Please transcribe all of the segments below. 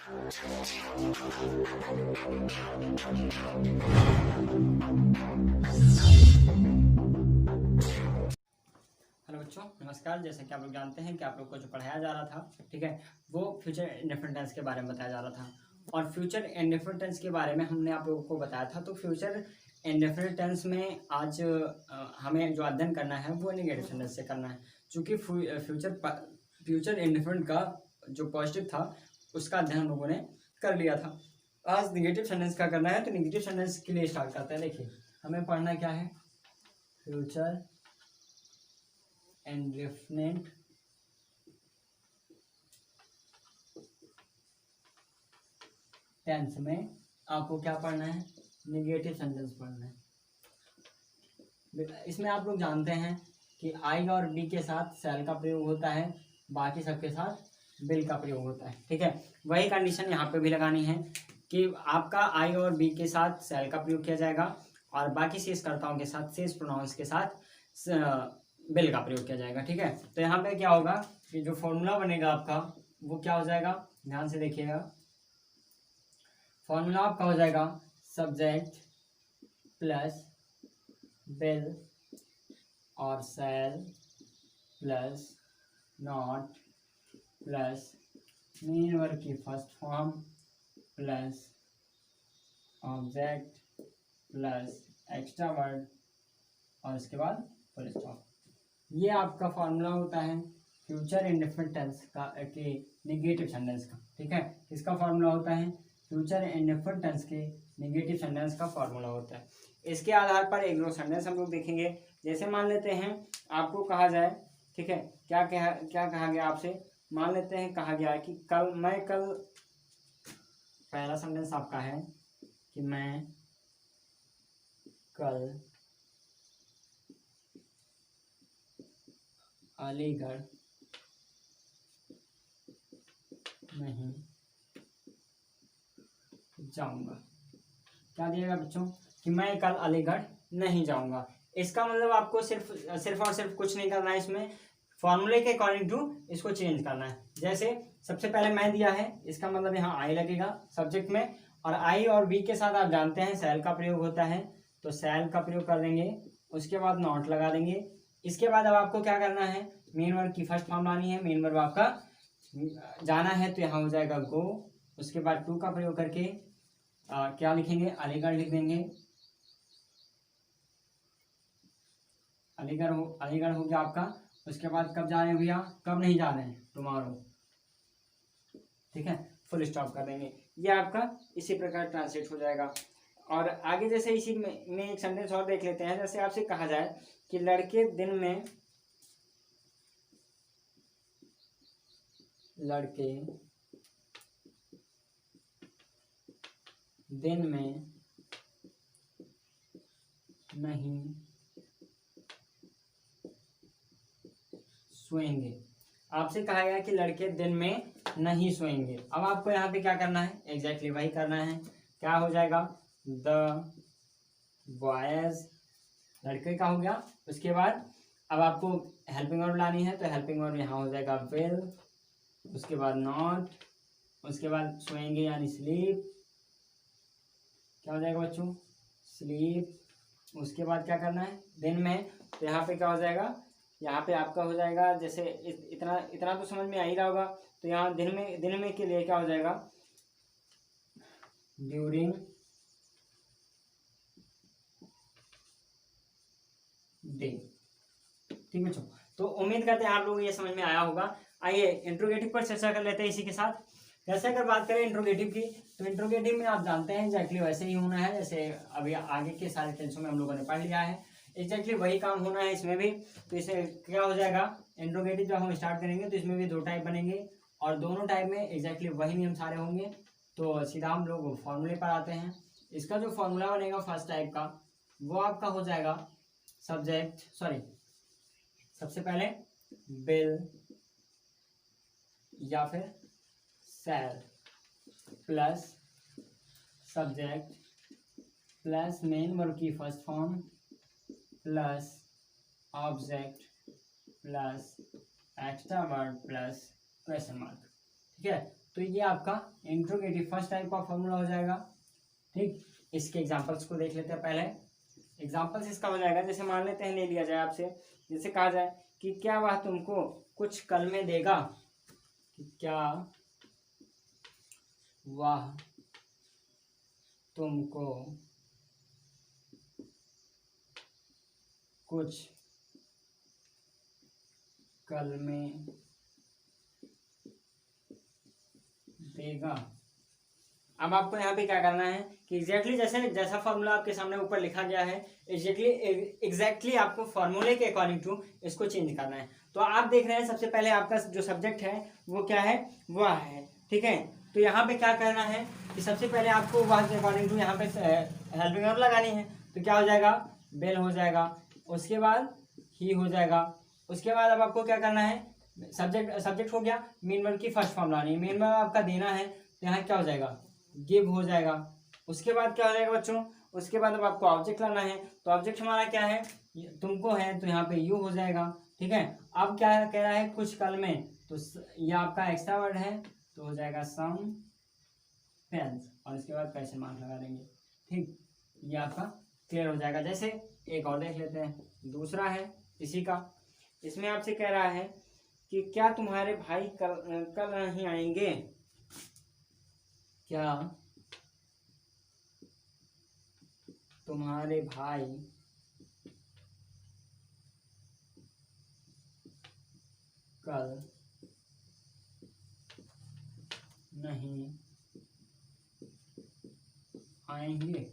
Hello बच्चों, नमस्कार। जैसे कि आप लोग जानते हैं कि आप लोग को जो पढ़ाया जा रहा था, ठीक है, वो फ्यूचर इंडेफिनिट टेंस के बारे में बताया जा रहा था। और फ्यूचर इंडेफिनिट टेंस के बारे में हमने आप लोगों को बताया था। तो फ्यूचर इंडेफिनिट टेंस में आज हमें जो अध्ययन करना है वो नेगेटिव सेंटेंस से करना है। चूँकि फ्यूचर इंडेफिनिट का जो पॉजिटिव था उसका अध्ययन हम लोगों ने कर लिया था। आज नेगेटिव सेंटेंस का करना है। तो नेगेटिव सेंटेंस के लिए स्टार्ट करते हैं। देखिए, हमें पढ़ना क्या है, फ्यूचर इंडेफिनिट टेंस में आपको क्या पढ़ना है, नेगेटिव सेंटेंस पढ़ना है। इसमें आप लोग जानते हैं कि आई और बी के साथ सेल का प्रयोग होता है, बाकी सबके साथ बिल का प्रयोग होता है, ठीक है। वही कंडीशन यहाँ पे भी लगानी है कि आपका आई और बी के साथ सेल का प्रयोग किया जाएगा और बाकी शेषकर्ताओं के साथ, शेष प्रोनाउंस के साथ बिल का प्रयोग किया जाएगा, ठीक है। तो यहाँ पे क्या होगा कि जो फॉर्मूला बनेगा आपका वो क्या हो जाएगा, ध्यान से देखिएगा। फॉर्मूला आपका हो जाएगा सब्जेक्ट प्लस बिल और shall plus not plus main verb की first form plus object plus extra word और इसके बाद फुल स्टॉप। ये आपका फॉर्मूला होता है फ्यूचर इंडेफिनिट टेंस का के नेगेटिव सेंटेंस का, ठीक है। इसका फॉर्मूला होता है फ्यूचर इंडेफिनिट टेंस के नेगेटिव सेंटेंस का फॉर्मूला होता है। इसके आधार पर एक दो सेंटेंस हम लोग देखेंगे। जैसे मान लेते हैं आपको कहा जाए, ठीक है, क्या कहा गया आपसे, मान लेते हैं कहा गया है कि कल पहला सेंटेंस आपका है कि मैं कल अलीगढ़ नहीं जाऊंगा। क्या दिएगा बच्चों कि मैं कल अलीगढ़ नहीं जाऊंगा। इसका मतलब आपको सिर्फ और सिर्फ कुछ नहीं करना है, इसमें फॉर्मूले के अकॉर्डिंग टू इसको चेंज करना है। जैसे सबसे पहले मैं दिया है, इसका मतलब यहाँ आई लगेगा सब्जेक्ट में, और आई और बी के साथ आप जानते हैं सेल का प्रयोग होता है, तो सेल का प्रयोग कर देंगे। उसके बाद नॉट लगा देंगे। इसके बाद अब आपको क्या करना है, मेन वर्ब की फर्स्ट फॉर्म लानी है। मेन वर्ब आपका जाना है तो यहाँ हो जाएगा गो। उसके बाद टू का प्रयोग करके क्या लिखेंगे, अलीगढ़ लिख देंगे। अलीगढ़ हो गया आपका। उसके बाद कब जा रहे हैं भैया, कब नहीं जा रहे हैं, टुमारो, ठीक है, फुल स्टॉप कर देंगे। ये आपका इसी प्रकार ट्रांसलेट हो जाएगा। और आगे जैसे इसी में एक सेंटेंस और देख लेते हैं। जैसे आपसे कहा जाए कि लड़के दिन में नहीं सोएंगे। आपसे कहा गया कि लड़के दिन में नहीं सोएंगे। अब आपको यहाँ पे क्या करना है, एग्जैक्टली वही करना है। क्या हो जाएगा, द बॉयज, लड़के का हो गया। उसके बाद अब आपको हेल्पिंग वर्ब लानी है, तो हेल्पिंग वर्ब यहाँ हो जाएगा विल। उसके बाद नॉट, उसके बाद सोएंगे यानी स्लीप, क्या हो जाएगा बच्चों, स्लीप। उसके बाद क्या करना है, दिन में, तो यहाँ पे क्या हो जाएगा, यहाँ पे आपका हो जाएगा, जैसे इतना तो समझ में आ ही रहा होगा। तो यहाँ दिन में के लिए क्या हो जाएगा, ड्यूरिंग डे, ठीक बच्चों। तो उम्मीद करते हैं आप लोग ये समझ में आया होगा। आइए इंट्रोगेटिव पर चर्चा कर लेते हैं इसी के साथ। जैसे अगर बात करें इंट्रोगेटिव की, तो इंट्रोगेटिव में आप जानते हैं एग्जैक्टली वैसे ही होना है जैसे अभी आगे के सारे टेंसों में हम लोगों ने पढ़ लिया है। एग्जैक्टली वही काम होना है इसमें भी। तो इसे क्या हो जाएगा, इंट्रोगेटिव जब हम स्टार्ट करेंगे तो इसमें भी दो टाइप बनेंगे और दोनों टाइप में एग्जैक्टली वही नियम सारे होंगे। तो सीधा हम लोग फॉर्मूले पर आते हैं। इसका जो फॉर्मूला बनेगा फर्स्ट टाइप का, वो आपका हो जाएगा सबसे पहले बिल या फिर shall plus subject plus main verb की first form plus object plus extra word plus question mark, ठीक है। तो ये आपका इंट्रोगेटिव फर्स्ट टाइप का फॉर्मूला हो जाएगा। ठीक, इसके एग्जांपल्स को देख लेते हैं पहले। एग्जांपल्स इसका हो जाएगा, जैसे मान लेते हैं, ले लिया जाए आपसे, जैसे कहा जाए कि क्या वह तुमको कुछ कल में देगा, कि क्या वह तुमको कुछ कल में देगा। अब आपको यहाँ पे क्या करना है कि एग्जैक्टली जैसा फॉर्मूला आपके सामने ऊपर लिखा गया है, एग्जैक्टली आपको फॉर्मूले के अकॉर्डिंग टू इसको चेंज करना है। तो आप देख रहे हैं सबसे पहले आपका जो सब्जेक्ट है वो क्या है, वह है। ठीक है, तो यहाँ पे क्या करना है कि सबसे पहले आपको वह के अकॉर्डिंग टू यहाँ पे हेल्पिंग वर्ब लगानी है। तो क्या हो जाएगा, बेल हो जाएगा, उसके बाद ही हो जाएगा। उसके बाद अब आपको क्या करना है, सब्जेक्ट हो गया, मेन वर्ब की फर्स्ट फॉर्म लानी है, मेन वर्ब आपका देना है, तो यहाँ क्या हो जाएगा, गिव हो जाएगा। उसके बाद क्या हो जाएगा बच्चों, उसके बाद अब आपको ऑब्जेक्ट लाना है। तो ऑब्जेक्ट हमारा क्या है, तुमको है, तो यहाँ पे यू हो जाएगा। ठीक है, अब क्या कह रहा है, कुछ कल में, तो ये आपका एक्स्ट्रा वर्ड है, तो हो जाएगा सम पेन्स, और इसके बाद क्वेश्चन मार्क लगा देंगे। ठीक, ये आपका क्लियर हो जाएगा। जैसे एक और देख लेते हैं, दूसरा है इसी का, इसमें आपसे कह रहा है कि क्या तुम्हारे भाई कल नहीं आएंगे, क्या तुम्हारे भाई कल नहीं आएंगे।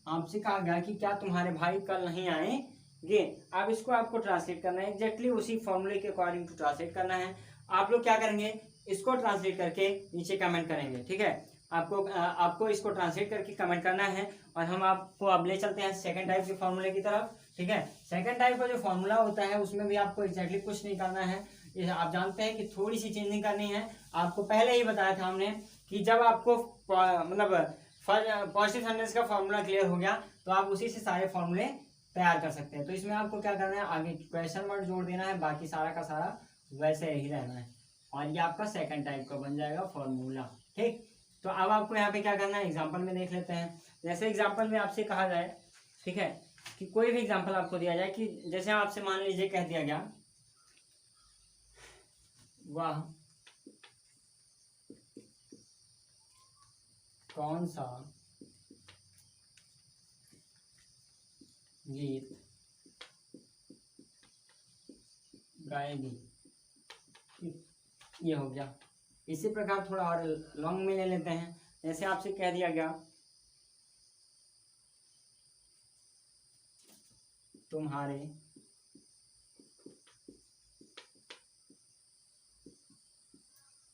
आपसे कहा गया कि क्या तुम्हारे भाई कल नहीं आएंगे। अब इसको आपको ट्रांसलेट करना है, एग्जैक्टली उसी फॉर्मूले के अकॉर्डिंग टू ट्रांसलेट करना है। आप लोग क्या करेंगे, इसको ट्रांसलेट करके नीचे कमेंट करेंगे। ठीक है, आपको इसको ट्रांसलेट करके कमेंट करना है, और हम आपको अब ले चलते हैं सेकंड टाइप के फॉर्मूले की तरफ। ठीक है, सेकंड टाइप का जो फॉर्मूला होता है उसमें भी आपको एग्जैक्टली कुछ नहीं करना है। आप जानते हैं कि थोड़ी सी चेंजिंग करनी है। आपको पहले ही बताया था हमने कि जब आपको मतलब पॉजिटिव सेंटेंस का फॉर्मूला क्लियर हो गया तो आप उसी से सारे फॉर्मूले तैयार कर सकते हैं। तो इसमें आपको क्या करना है, आगे क्वेश्चन वर्ड जोड़ देना है, बाकी सारा का सारा वैसे ही रहना है, और ये आपका सेकंड टाइप का बन जाएगा फॉर्मूला। ठीक, तो अब आपको यहाँ पे क्या करना है, एग्जाम्पल में देख लेते हैं। जैसे एग्जाम्पल में आपसे कहा जाए, ठीक है, कि कोई भी एग्जाम्पल आपको दिया जाए, कि जैसे आपसे मान लीजिए कह दिया गया, वाह कौन सा गीत गाएगी, ये हो गया। इसी प्रकार थोड़ा और लॉन्ग में ले लेते हैं। जैसे आपसे कह दिया गया, तुम्हारे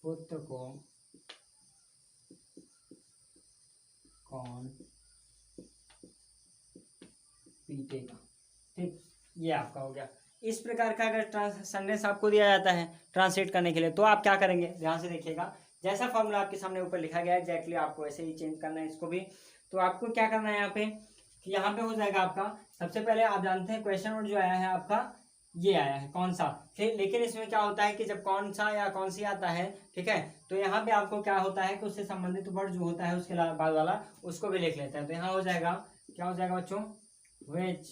पुत्र को कौन पीटेगा। ठीक, ये आपका हो गया। इस प्रकार का अगर सेंटेंस आपको दिया जाता है ट्रांसलेट करने के लिए, तो आप क्या करेंगे, ध्यान से देखिएगा। जैसा फॉर्मूला आपके सामने ऊपर लिखा गया है एग्जैक्टली आपको ऐसे ही चेंज करना है इसको भी। तो आपको क्या करना है यहाँ पे, कि यहाँ पे हो जाएगा आपका, सबसे पहले आप जानते हैं क्वेश्चन वर्ड जो आया है आपका, ये आया है कौन सा। फिर लेकिन इसमें क्या होता है कि जब कौन सा या कौन सी आता है, ठीक है, तो यहाँ पे आपको क्या होता है कि उससे संबंधित वर्ड जो होता है उसके बाद वाला उसको भी लिख लेते हैं। तो यहाँ हो जाएगा, क्या हो जाएगा बच्चों, विच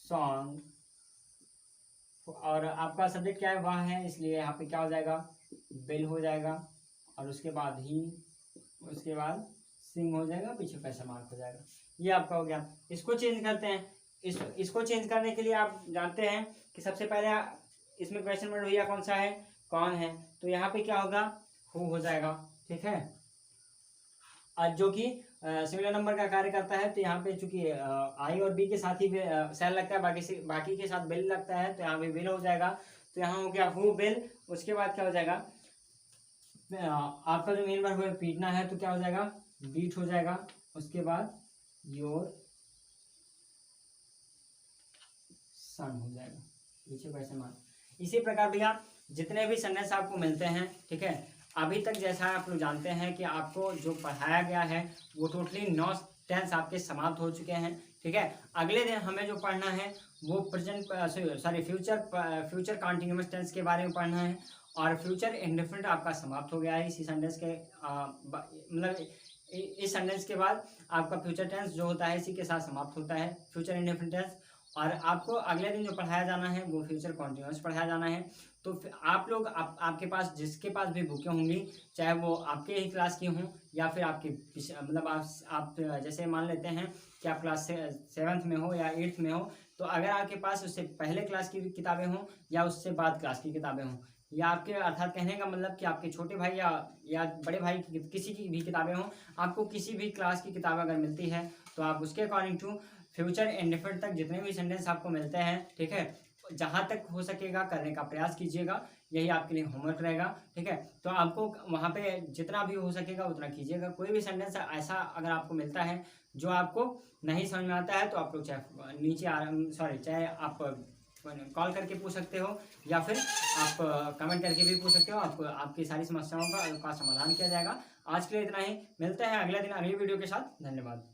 सॉन्ग, और आपका सब्जेक्ट क्या है, वह है, इसलिए यहाँ पे क्या हो जाएगा, बिल हो जाएगा, और उसके बाद ही, उसके बाद सिंग हो जाएगा, पीछे पैसा मार्क हो जाएगा। ये आपका हो गया। इसको चेंज करते हैं। इसको चेंज करने के लिए आप जानते हैं कि सबसे पहले इसमें क्वेश्चन वर्ड भैया कौन सा है, कौन है, तो यहाँ पे क्या होगा, हु हो जाएगा। ठीक है, जो कि सिमिलर नंबर का कार्य करता है, तो यहाँ पे चूंकि आई और बी के साथ ही सेल लगता है, बाकी के साथ बिल लगता है, तो यहाँ पे बिल हो जाएगा। तो यहाँ हो गया हु बिल। उसके बाद क्या हो जाएगा, आपका जो मेन वर्ब है पीटना है, तो क्या हो जाएगा, बीट हो जाएगा। उसके बाद योर सन हो जाएगा, पीछे क्वेश्चन मार्क। इसी प्रकार भैया जितने भी सेंटेंस आपको मिलते हैं, ठीक है, अभी तक जैसा आप लोग जानते हैं कि आपको जो पढ़ाया गया है वो टोटली 9 टेंस आपके समाप्त हो चुके हैं। ठीक है, अगले दिन हमें जो पढ़ना है वो फ्यूचर कंटिन्यूअस टेंस के बारे में पढ़ना है, और फ्यूचर इंडेफिनिट आपका समाप्त हो गया है इसी सेंटेंस के मतलब इस सेंटेंस के बाद आपका फ्यूचर टेंस जो होता है इसी के साथ समाप्त होता है, फ्यूचर इंडेफिनिट टेंस। और आपको अगले दिन जो पढ़ाया जाना है वो फ्यूचर कॉन्टिन्यूस पढ़ाया जाना है। तो आप लोग आपके पास जिसके पास भी बुकें होंगी, चाहे वो आपके ही क्लास की हों या फिर आपकी मतलब आप जैसे मान लेते हैं कि आप क्लास 7th में हो या 8th में हो, तो अगर आपके पास उससे पहले क्लास की किताबें हों या उससे बाद क्लास की किताबें हों, या आपके अर्थात कहने का मतलब कि आपके छोटे भाई या बड़े भाई की किसी की भी किताबें हों, आपको किसी भी क्लास की किताब अगर मिलती है तो आप उसके अकॉर्डिंग टू फ्यूचर इंडेफिनिट तक जितने भी सेंटेंस आपको मिलते हैं, ठीक है, जहाँ तक हो सकेगा करने का प्रयास कीजिएगा, यही आपके लिए होमवर्क रहेगा। ठीक है, तो आपको वहाँ पे जितना भी हो सकेगा उतना कीजिएगा। कोई भी सेंटेंस ऐसा अगर आपको मिलता है जो आपको नहीं समझ में आता है तो आप लोग चाहे नीचे चाहे आप कॉल करके पूछ सकते हो या फिर आप कमेंट करके भी पूछ सकते हो। आपको आपकी सारी समस्याओं का समाधान किया जाएगा। आज के लिए इतना ही, मिलते हैं अगले दिन अगली वीडियो के साथ। धन्यवाद।